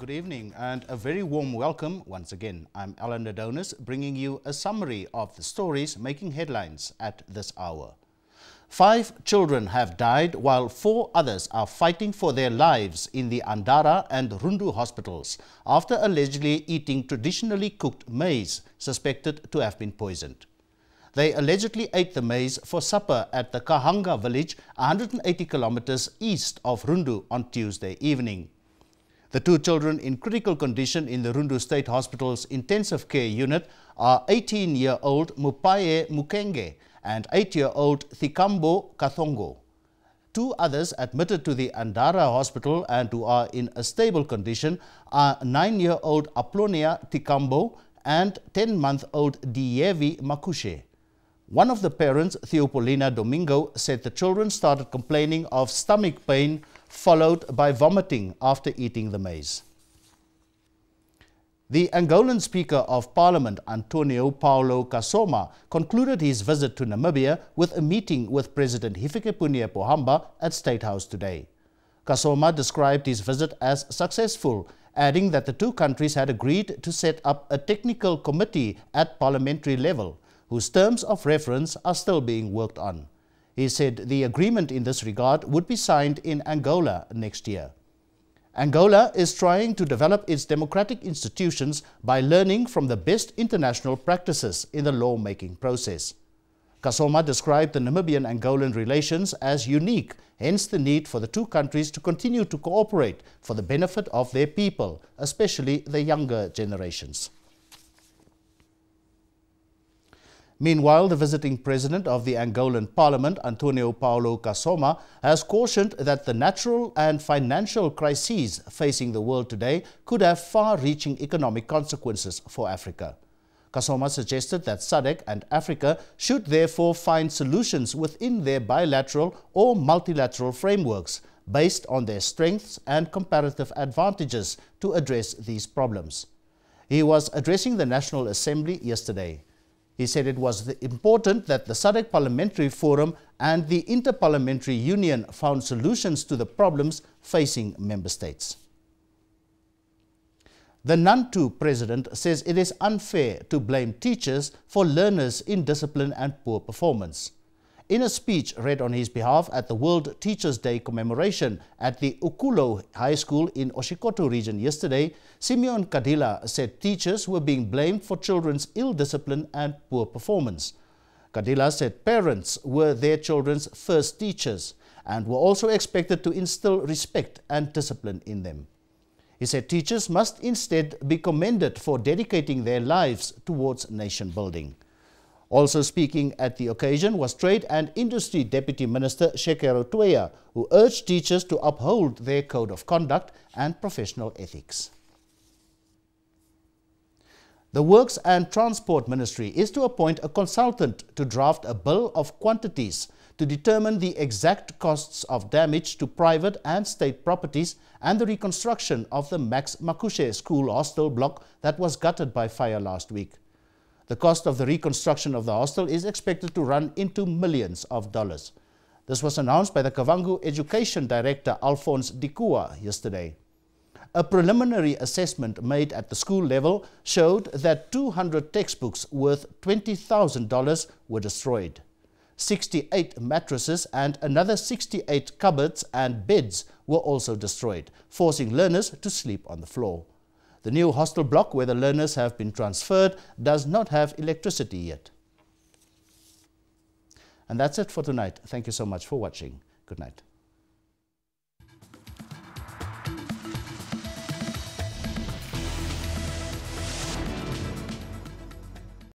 good evening and a very warm welcome once again. I'm Alan Adonis, bringing you a summary of the stories making headlines at this hour. 5 children have died while 4 others are fighting for their lives in the Andara and Rundu hospitals after allegedly eating traditionally cooked maize suspected to have been poisoned. They allegedly ate the maize for supper at the Kahanga village 180 kilometers east of Rundu on Tuesday evening. The 2 children in critical condition in the Rundu State Hospital's intensive care unit are 18-year-old Mupaye Mukenge and 8-year-old Thikambo Kathongo. 2 others admitted to the Andara hospital and who are in a stable condition are 9-year-old Aplonia Thikambo and 10-month-old Dievi Makushe. One of the parents, Theopolina Domingo, said the children started complaining of stomach pain followed by vomiting after eating the maize. The Angolan Speaker of Parliament, Antonio Paulo Kasoma, concluded his visit to Namibia with a meeting with President Hifikepunye Pohamba at State House today. Kasoma described his visit as successful, adding that the 2 countries had agreed to set up a technical committee at parliamentary level, whose terms of reference are still being worked on. He said the agreement in this regard would be signed in Angola next year. Angola is trying to develop its democratic institutions by learning from the best international practices in the law-making process. Kasoma described the Namibian-Angolan relations as unique, hence the need for the 2 countries to continue to cooperate for the benefit of their people, especially the younger generations. Meanwhile, the visiting president of the Angolan Parliament, Antonio Paulo Kasoma, has cautioned that the natural and financial crises facing the world today could have far-reaching economic consequences for Africa. Kasoma suggested that SADC and Africa should therefore find solutions within their bilateral or multilateral frameworks based on their strengths and comparative advantages to address these problems. He was addressing the National Assembly yesterday. He said it was important that the SADC Parliamentary Forum and the Interparliamentary Union found solutions to the problems facing member states. The NANTU president says it is unfair to blame teachers for learners' indiscipline and poor performance. In a speech read on his behalf at the World Teachers' Day commemoration at the Ukulo High School in Oshikoto region yesterday, Simeon Kadila said teachers were being blamed for children's ill discipline and poor performance. Kadila said parents were their children's first teachers and were also expected to instill respect and discipline in them. He said teachers must instead be commended for dedicating their lives towards nation building. Also speaking at the occasion was Trade and Industry Deputy Minister Shekero Tuea, who urged teachers to uphold their code of conduct and professional ethics. The Works and Transport Ministry is to appoint a consultant to draft a bill of quantities to determine the exact costs of damage to private and state properties and the reconstruction of the Max Makushe school hostel block that was gutted by fire last week. The cost of the reconstruction of the hostel is expected to run into millions of dollars. This was announced by the Kavango Education Director Alphonse Dikua yesterday. A preliminary assessment made at the school level showed that 200 textbooks worth $20,000 were destroyed. 68 mattresses and another 68 cupboards and beds were also destroyed, forcing learners to sleep on the floor. The new hostel block where the learners have been transferred does not have electricity yet. And that's it for tonight. Thank you so much for watching. Good night.